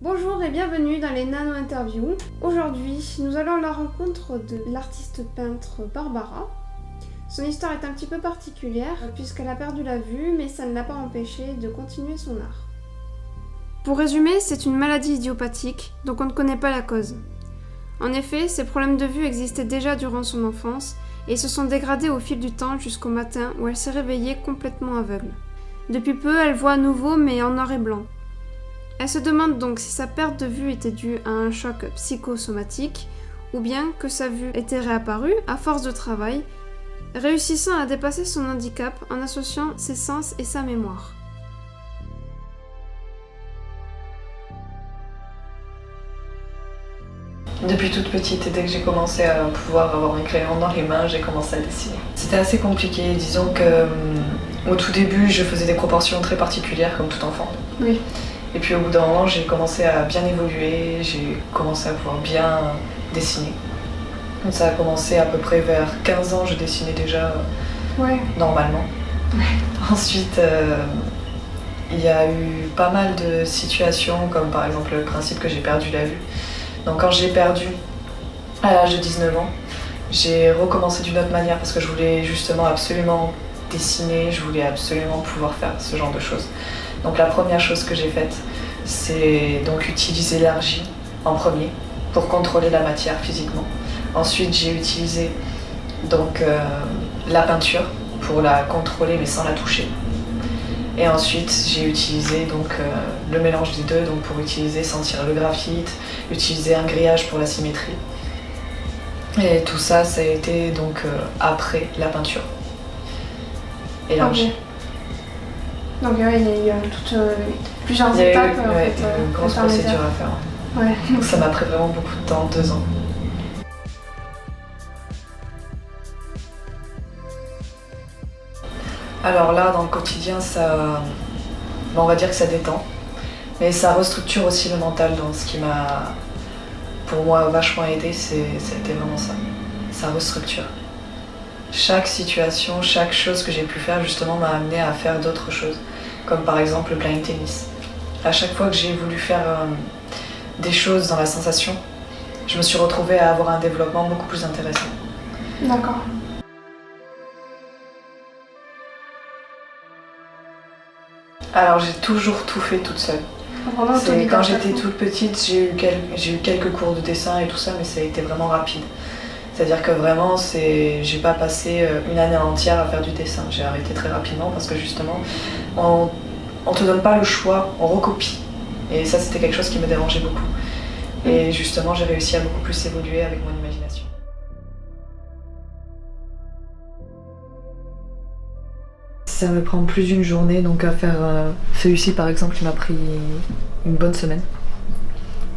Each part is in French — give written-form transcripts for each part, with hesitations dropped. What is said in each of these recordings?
Bonjour et bienvenue dans les nano-interviews. Aujourd'hui, nous allons à la rencontre de l'artiste peintre Barbara. Son histoire est un petit peu particulière puisqu'elle a perdu la vue, mais ça ne l'a pas empêchée de continuer son art. Pour résumer, c'est une maladie idiopathique dont on ne connaît pas la cause. En effet, ses problèmes de vue existaient déjà durant son enfance et se sont dégradés au fil du temps jusqu'au matin où elle s'est réveillée complètement aveugle. Depuis peu, elle voit à nouveau mais en noir et blanc. Elle se demande donc si sa perte de vue était due à un choc psychosomatique ou bien que sa vue était réapparue à force de travail, réussissant à dépasser son handicap en associant ses sens et sa mémoire. Depuis toute petite et dès que j'ai commencé à pouvoir avoir un crayon dans les mains, j'ai commencé à dessiner. C'était assez compliqué, disons que au tout début je faisais des proportions très particulières comme tout enfant. Oui. Et puis au bout d'un moment j'ai commencé à bien évoluer, j'ai commencé à pouvoir bien dessiner. Donc ça a commencé à peu près vers 15 ans, je dessinais déjà normalement. Ensuite il y a eu pas mal de situations comme par exemple le principe que j'ai perdu la vue. Donc quand j'ai perdu à l'âge de 19 ans, j'ai recommencé d'une autre manière parce que je voulais justement absolument dessiner, je voulais absolument pouvoir faire ce genre de choses. Donc la première chose que j'ai faite, c'est donc utiliser l'argile en premier pour contrôler la matière physiquement. Ensuite j'ai utilisé donc la peinture pour la contrôler mais sans la toucher. Et ensuite j'ai utilisé donc le mélange des deux donc pour sentir le graphite, utiliser un grillage pour la symétrie. Et tout ça, ça a été donc après la peinture et l'argile. Donc il y a eu plusieurs étapes. Une grosse procédure à faire. Ouais. Donc ça m'a pris vraiment beaucoup de temps, 2 ans. Alors là, dans le quotidien, on va dire que ça détend, mais ça restructure aussi le mental. Donc ce qui m'a, pour moi, vachement aidé, c'était vraiment ça. Ça restructure. Chaque situation, chaque chose que j'ai pu faire, justement, m'a amené à faire d'autres choses, comme par exemple le blind tennis. À chaque fois que j'ai voulu faire des choses dans la sensation, je me suis retrouvée à avoir un développement beaucoup plus intéressant. D'accord. Alors j'ai toujours tout fait toute seule. Quand j'étais toute petite, j'ai eu quelques cours de dessin et tout ça, mais ça a été vraiment rapide. C'est-à-dire que vraiment, j'ai pas passé une année entière à faire du dessin. J'ai arrêté très rapidement parce que justement, on te donne pas le choix, on recopie. Et ça, c'était quelque chose qui me dérangeait beaucoup. Et justement, j'ai réussi à beaucoup plus évoluer avec mon imagination. Ça me prend plus d'une journée, donc à faire celui-ci par exemple, il m'a pris une bonne semaine.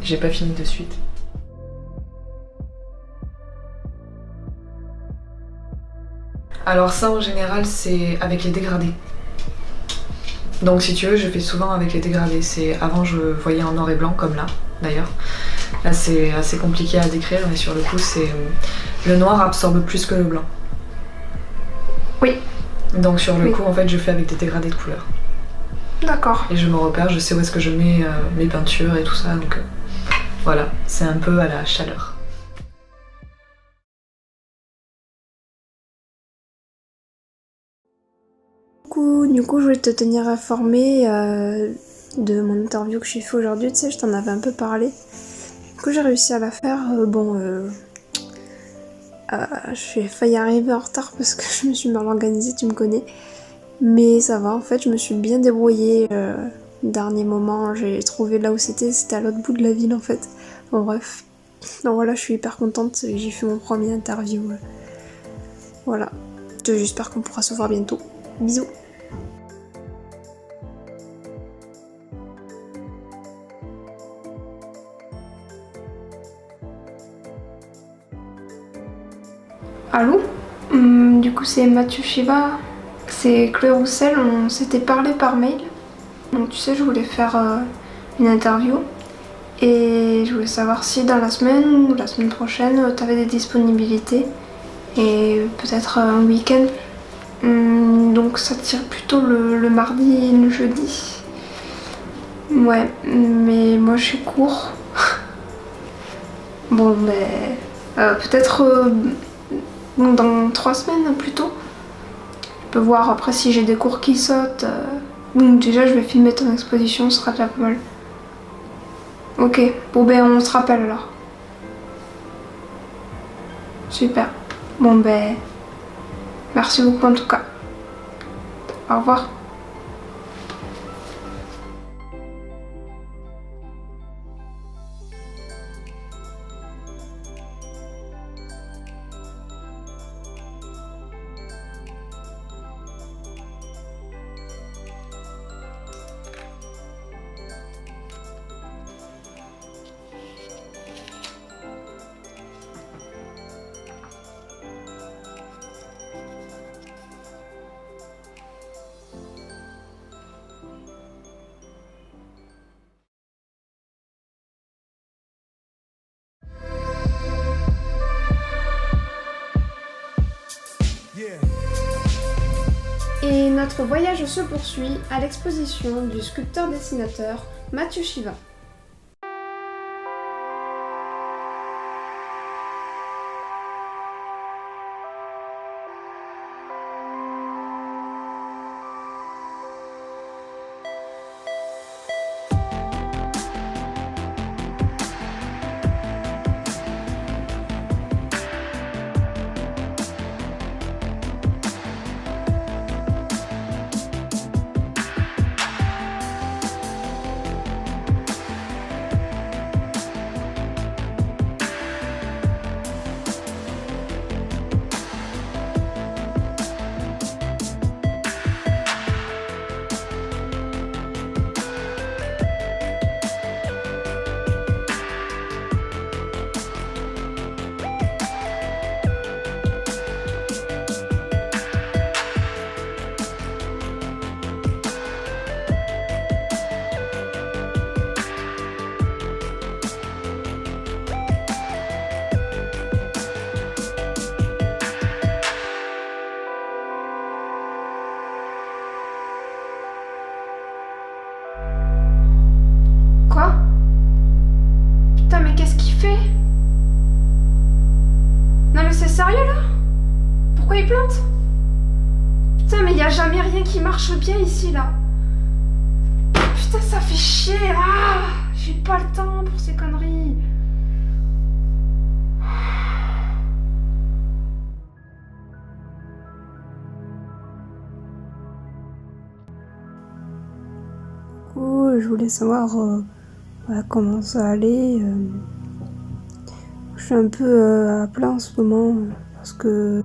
J'ai pas fini de suite. Alors ça en général c'est avec les dégradés. Donc si tu veux je fais souvent avec les dégradés. Avant je voyais en noir et blanc comme là d'ailleurs. Là c'est assez compliqué à décrire mais sur le coup le noir absorbe plus que le blanc. Oui. Donc sur le coup en fait je fais avec des dégradés de couleurs. D'accord. Et je me repère, je sais où est-ce que je mets mes peintures et tout ça donc voilà, c'est un peu à la chaleur. Du coup, je voulais te tenir informé de mon interview que j'ai fait aujourd'hui. Tu sais, je t'en avais un peu parlé. Du coup, j'ai réussi à la faire. J'ai failli arriver en retard parce que je me suis mal organisée, tu me connais. Mais ça va, en fait, je me suis bien débrouillée. Dernier moment, j'ai trouvé là où c'était à l'autre bout de la ville en fait. Bon, bref. Donc voilà, je suis hyper contente. J'ai fait mon premier interview. Voilà. J'espère qu'on pourra se voir bientôt. Bisous. Allô? Du coup c'est Mathieu Shiva, c'est Chloé Roussel, on s'était parlé par mail. Donc tu sais je voulais faire une interview et je voulais savoir si dans la semaine ou la semaine prochaine t'avais des disponibilités et peut-être un week-end. Donc ça tire plutôt le mardi et le jeudi. Ouais, mais moi je suis court. Bon, mais peut-être dans 3 semaines plutôt. Je peux voir après si j'ai des cours qui sautent. Bon, déjà je vais filmer ton exposition, ce sera déjà pas mal. Ok, bon ben on se rappelle alors. Super. Bon ben, merci beaucoup en tout cas. Au revoir. Et notre voyage se poursuit à l'exposition du sculpteur-dessinateur Mathieu Chiva. Quoi? Putain, mais qu'est-ce qu'il fait? Non mais c'est sérieux là? Pourquoi il plante? Putain, mais y a jamais rien qui marche bien ici là. Putain, ça fait chier. Ah, j'ai pas le temps pour ces conneries. Je voulais savoir comment ça allait. Je suis un peu à plat en ce moment parce que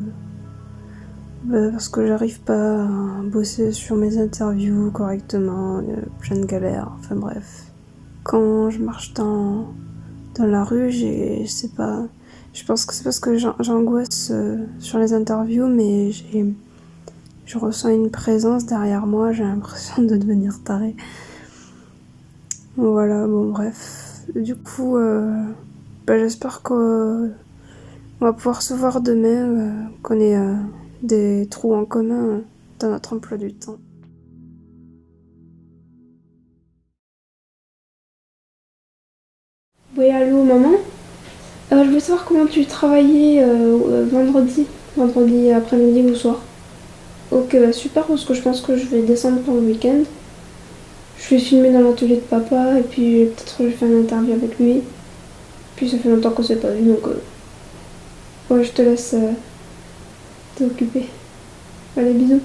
j'arrive pas à bosser sur mes interviews correctement, plein de galères, enfin bref. Quand je marche dans la rue, je sais pas, je pense que c'est parce que j'angoisse sur les interviews, mais je ressens une présence derrière moi, j'ai l'impression de devenir tarée. Voilà, bon bref. Du coup, j'espère qu'on va pouvoir se voir demain, qu'on ait des trous en commun dans notre emploi du temps. Oui, allô maman? Je voulais savoir comment tu travaillais vendredi après-midi ou soir. Ok, bah super, parce que je pense que je vais descendre pour le week-end. Je vais filmer dans l'atelier de papa et puis peut-être je vais faire une interview avec lui. Puis ça fait longtemps qu'on s'est pas vu, donc ouais, je te laisse t'occuper. Allez, bisous.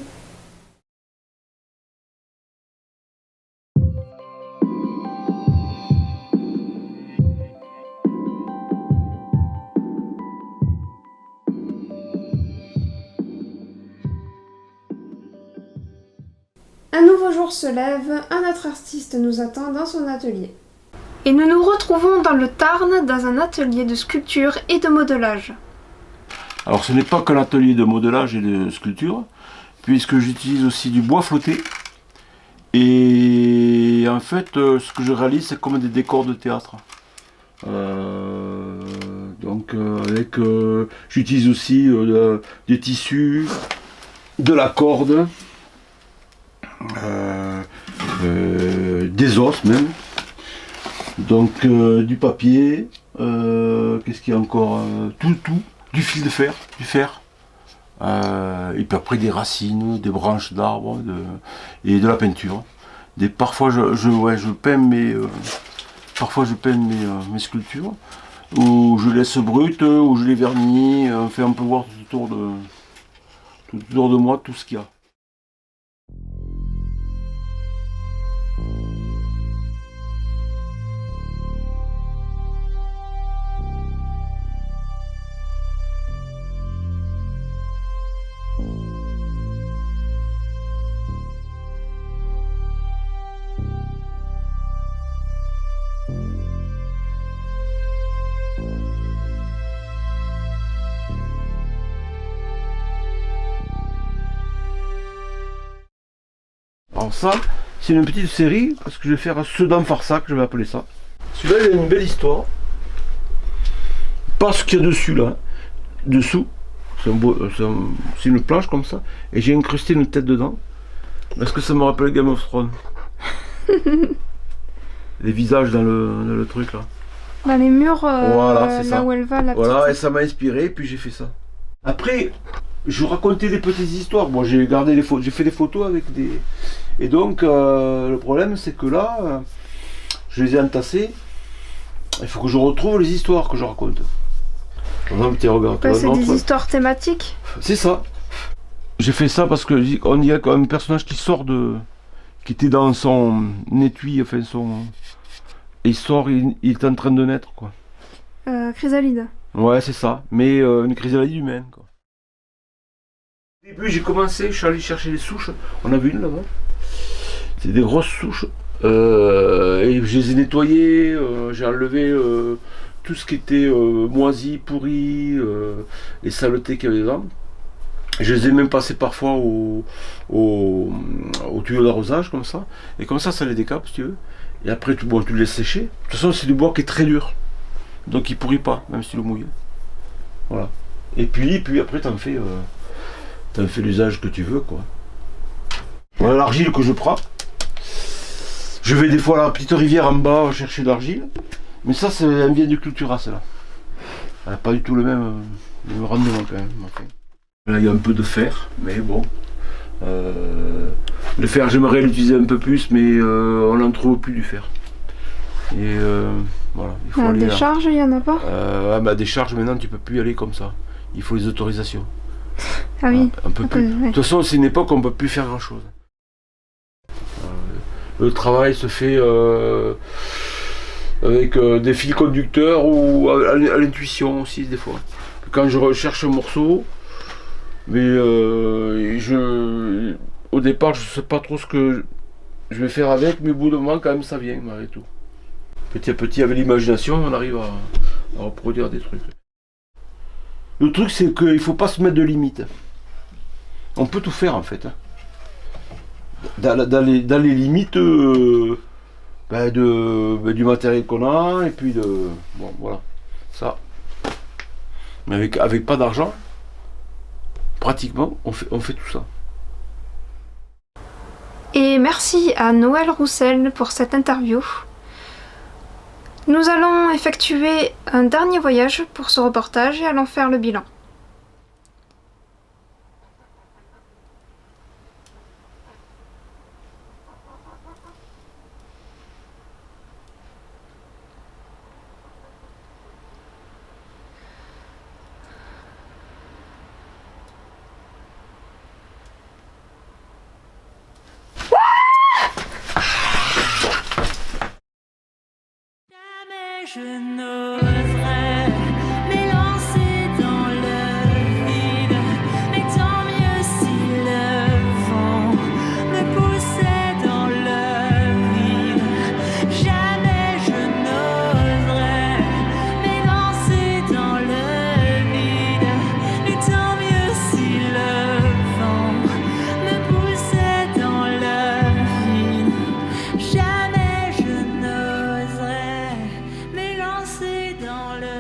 Un nouveau jour se lève, un autre artiste nous attend dans son atelier. Et nous nous retrouvons dans le Tarn, dans un atelier de sculpture et de modelage. Alors ce n'est pas qu'un atelier de modelage et de sculpture, puisque j'utilise aussi du bois flotté. Et en fait, ce que je réalise, c'est comme des décors de théâtre. J'utilise aussi des tissus, de la corde, des os même. Donc du papier, qu'est-ce qu'il y a encore, tout, du fil de fer, du fer. Et puis après des racines, des branches d'arbres et de la peinture. Parfois je peins mes sculptures, ou je laisse brutes, ou je les vernis, enfin on peut voir tout autour de moi tout ce qu'il y a. Alors ça, c'est une petite série, parce que je vais faire Sedan Farsac, je vais appeler ça. Celui-là, il a une belle histoire. Pas ce qu'il y a dessus, là. Dessous. C'est une planche comme ça. Et j'ai incrusté une tête dedans. Parce que ça me rappelle Game of Thrones. Les visages dans le truc, là. Dans les murs, voilà, c'est là ça. où elle va, la Voilà, petite. et ça m'a inspiré, puis j'ai fait ça. Après, je racontais des petites histoires. Bon, j'ai gardé j'ai fait des photos avec des... Et donc, le problème, c'est que là, je les ai entassés. Il faut que je retrouve les histoires que je raconte. Par exemple, tiens, regarde. C'est des histoires thématiques. C'est ça. J'ai fait ça parce que on y a quand même un personnage qui sort qui était dans son étui, enfin il sort, il est en train de naître, quoi. Chrysalide. Ouais, c'est ça. Mais une chrysalide humaine, quoi. Au début, j'ai commencé, je suis allé chercher les souches. On a vu une là-bas. C'est des grosses souches. Et je les ai nettoyées. J'ai enlevé tout ce qui était moisi, pourri, les saletés qu'il y avait dedans. Je les ai même passés parfois au tuyau d'arrosage, comme ça. Et comme ça les décape, si tu veux. Et après, tu le laisses sécher. De toute façon, c'est du bois qui est très dur. Donc, il pourrit pas, même si le mouille. Voilà. Et puis après, t'en fais l'usage que tu veux, quoi. Voilà l'argile que je prends. Je vais des fois à la petite rivière en bas chercher de l'argile. Mais ça, elle vient du Cultura, celle-là. Elle n'a pas du tout le même rendement, quand même. Okay. Là, il y a un peu de fer, mais bon. Le fer, j'aimerais l'utiliser un peu plus, mais on n'en trouve plus du fer. Et voilà. Il faut aller des charges, il n'y en a pas des charges, maintenant, tu peux plus y aller comme ça. Il faut les autorisations. Ah oui. Un peu plus. Ouais. De toute façon, c'est une époque où on ne peut plus faire grand-chose. Le travail se fait avec des fils conducteurs ou à l'intuition aussi, des fois. Quand je recherche un morceau, mais au départ, je ne sais pas trop ce que je vais faire avec, mais au bout d'un moment, quand même, ça vient, malgré tout. Petit à petit, avec l'imagination, on arrive à reproduire des trucs. Le truc, c'est qu'il ne faut pas se mettre de limites. On peut tout faire, en fait. Dans les limites du matériel qu'on a, et puis bon, voilà. Ça. Mais avec pas d'argent, pratiquement, on fait tout ça. Et merci à Noël Roussel pour cette interview. Nous allons effectuer un dernier voyage pour ce reportage et allons faire le bilan. Je n'oserais m'élancer dans le vide, mais tant mieux si le vent me poussait dans le vide. Jamais je n'oserais m'élancer dans le vide, mais tant mieux si le vent me poussait dans le vide. Jamais je n'oserais m'élancer dans le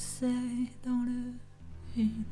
poussait dans le vide.